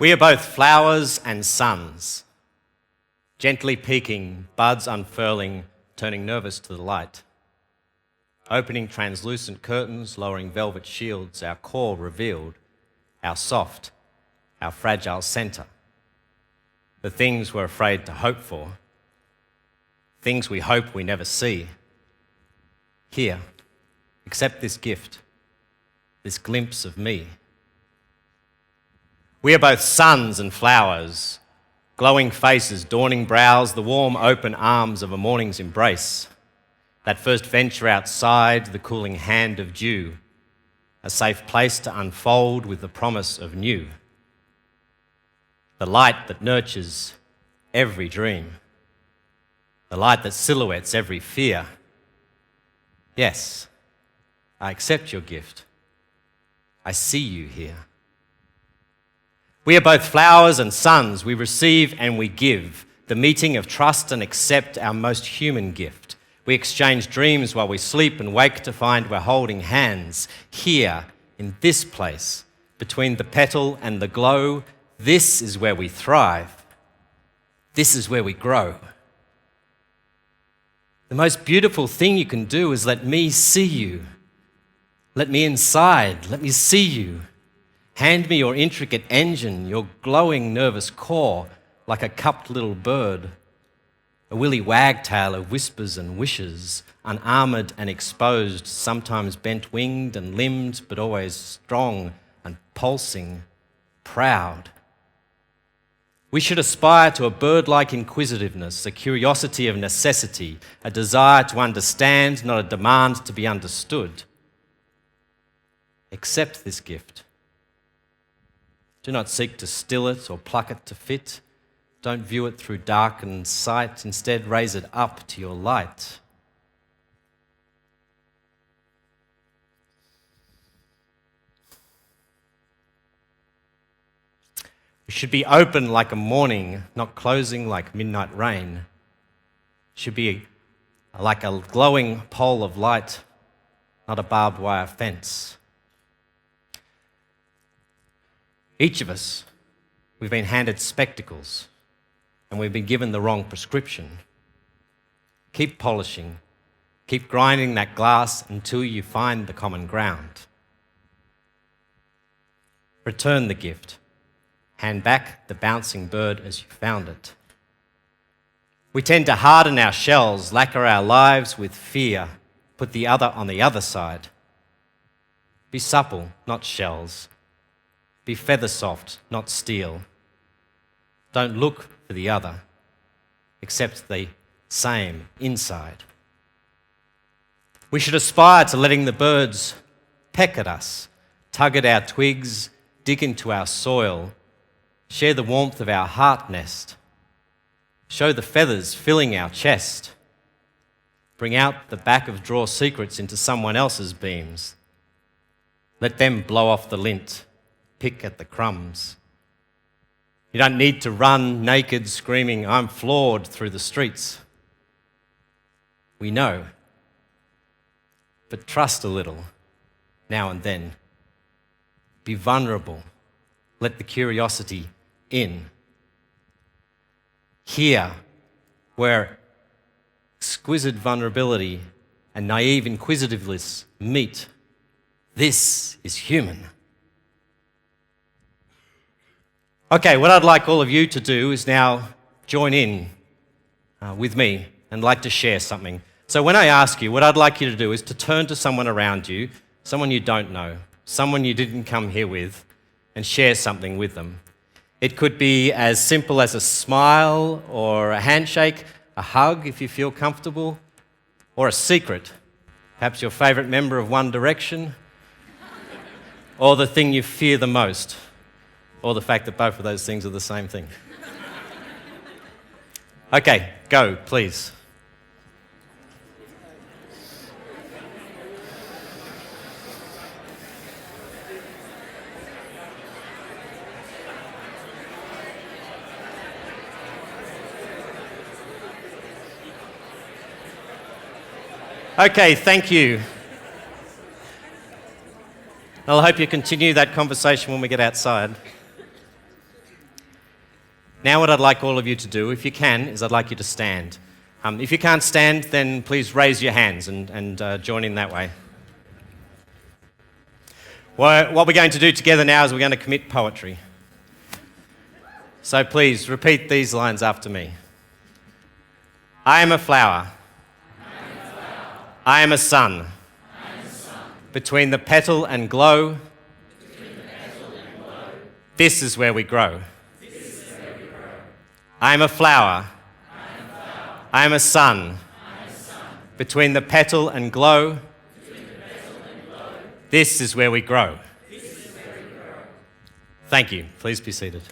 We are both flowers and suns, gently peeking, buds unfurling, turning nervous to the light. Opening translucent curtains, lowering velvet shields, our core revealed, our soft, our fragile centre. The things we're afraid to hope for, things we hope we never see. Here, accept this gift, this glimpse of me. We are both suns and flowers, glowing faces, dawning brows, the warm open arms of a morning's embrace. That first venture outside, the cooling hand of dew, a safe place to unfold with the promise of new. The light that nurtures every dream, the light that silhouettes every fear. Yes, I accept your gift. I see you here. We are both flowers and suns. We receive and we give, the meeting of trust and accept our most human gift. We exchange dreams while we sleep and wake to find we're holding hands. Here, in this place, between the petal and the glow, this is where we thrive. This is where we grow. The most beautiful thing you can do is let me see you. Let me inside. Let me see you. Hand me your intricate engine, your glowing nervous core, like a cupped little bird. A willy wagtail of whispers and wishes, unarmoured and exposed, sometimes bent-winged and limbed, but always strong and pulsing, proud. We should aspire to a bird-like inquisitiveness, a curiosity of necessity, a desire to understand, not a demand to be understood. Accept this gift. Do not seek to still it or pluck it to fit. Don't view it through darkened sight. Instead, raise it up to your light. We should be open like a morning, not closing like midnight rain. Should be like a glowing pole of light, not a barbed wire fence. Each of us, we've been handed spectacles and we've been given the wrong prescription. Keep polishing, keep grinding that glass until you find the common ground. Return the gift. Hand back the bouncing bird as you found it. We tend to harden our shells, lacquer our lives with fear, put the other on the other side. Be supple, not shells. Be feather soft, not steel. Don't look for the other. Accept the same inside. We should aspire to letting the birds peck at us, tug at our twigs, dig into our soil, share the warmth of our heart nest, show the feathers filling our chest, bring out the back of drawer secrets into someone else's beams. Let them blow off the lint, pick at the crumbs. You don't need to run naked screaming, "I'm flawed," through the streets. We know. But trust a little, now and then. Be vulnerable. Let the curiosity in. Here, where exquisite vulnerability and naive inquisitiveness meet, this is human. Okay, what I'd like all of you to do is now join in with me and like to share something. So when I ask you, what I'd like you to do is to turn to someone around you, someone you don't know, someone you didn't come here with, and share something with them. It could be as simple as a smile or a handshake, a hug if you feel comfortable, or a secret, perhaps your favourite member of One Direction, or the thing you fear the most, or the fact that both of those things are the same thing. Okay, go, please. Okay, thank you. I hope you continue that conversation when we get outside. Now what I'd like all of you to do, if you can, is I'd like you to stand. If you can't stand, then please raise your hands and join in that way. What we're going to do together now is we're going to commit poetry. So please repeat these lines after me. I am a flower. I am a sun. Between the petal and glow, this is where we grow. I am a flower. I am a sun. Between the petal and glow, this is where we grow. Thank you. Please be seated.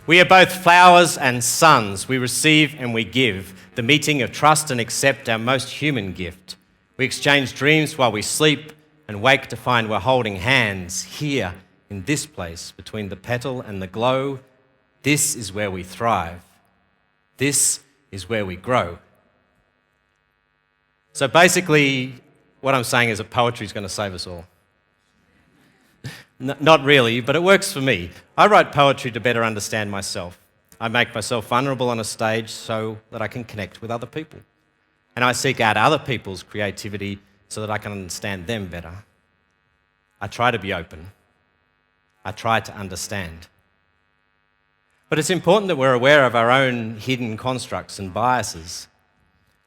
We are both flowers and suns. We receive and we give, the meeting of trust and accept our most human gift. We exchange dreams while we sleep and wake to find we're holding hands here in this place between the petal and the glow. This is where we thrive. This is where we grow. So basically, what I'm saying is that poetry is going to save us all. Not really, but it works for me. I write poetry to better understand myself. I make myself vulnerable on a stage so that I can connect with other people. And I seek out other people's creativity so that I can understand them better. I try to be open. I try to understand. But it's important that we're aware of our own hidden constructs and biases.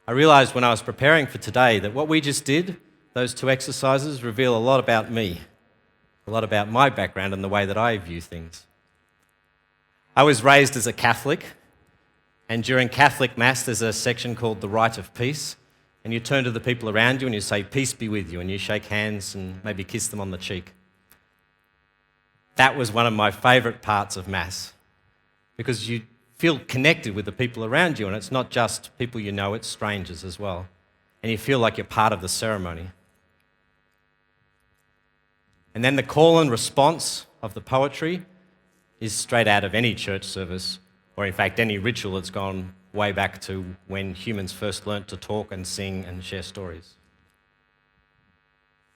I realised when I was preparing for today that what we just did, those two exercises, reveal a lot about me, a lot about my background and the way that I view things. I was raised as a Catholic, and during Catholic Mass there's a section called the Rite of Peace, and you turn to the people around you and you say, "Peace be with you," and you shake hands and maybe kiss them on the cheek. That was one of my favourite parts of Mass, because you feel connected with the people around you, and it's not just people you know, it's strangers as well, and you feel like you're part of the ceremony. And then the call and response of the poetry is straight out of any church service, or in fact any ritual that's gone way back to when humans first learnt to talk and sing and share stories.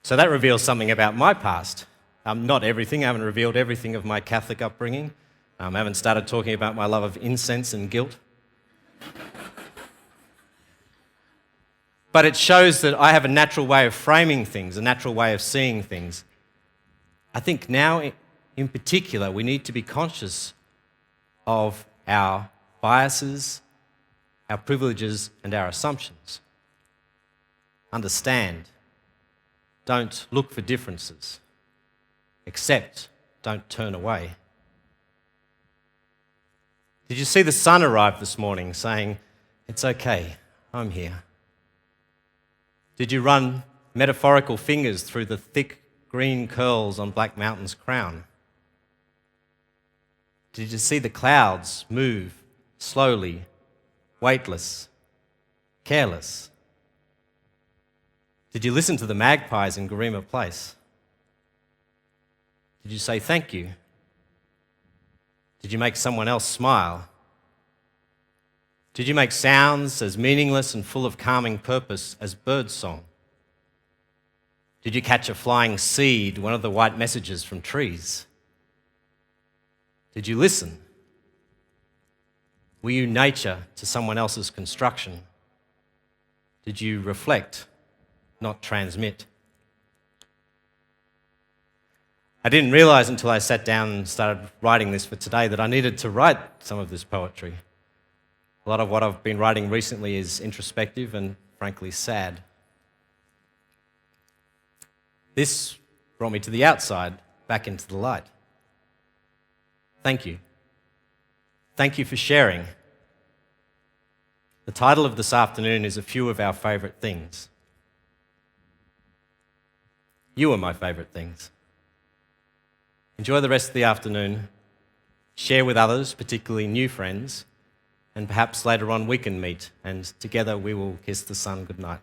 So that reveals something about my past. Not everything. I haven't revealed everything of my Catholic upbringing. I haven't started talking about my love of incense and guilt. But it shows that I have a natural way of framing things, a natural way of seeing things. I think now, in particular, we need to be conscious of our biases, our privileges, and our assumptions. Understand. Don't look for differences. Accept. Don't turn away. Did you see the sun arrive this morning saying, "It's okay, I'm here"? Did you run metaphorical fingers through the thick green curls on Black Mountain's crown? Did you see the clouds move slowly, weightless, careless? Did you listen to the magpies in Garima Place? Did you say thank you? Did you make someone else smile? Did you make sounds as meaningless and full of calming purpose as birdsong? Did you catch a flying seed, one of the white messages from trees? Did you listen? Were you nature to someone else's construction? Did you reflect, not transmit? I didn't realise until I sat down and started writing this for today that I needed to write some of this poetry. A lot of what I've been writing recently is introspective and frankly sad. This brought me to the outside, back into the light. Thank you. Thank you for sharing. The title of this afternoon is A Few of Our Favourite Things. You are my favourite things. Enjoy the rest of the afternoon. Share with others, particularly new friends, and perhaps later on we can meet, and together we will kiss the sun goodnight.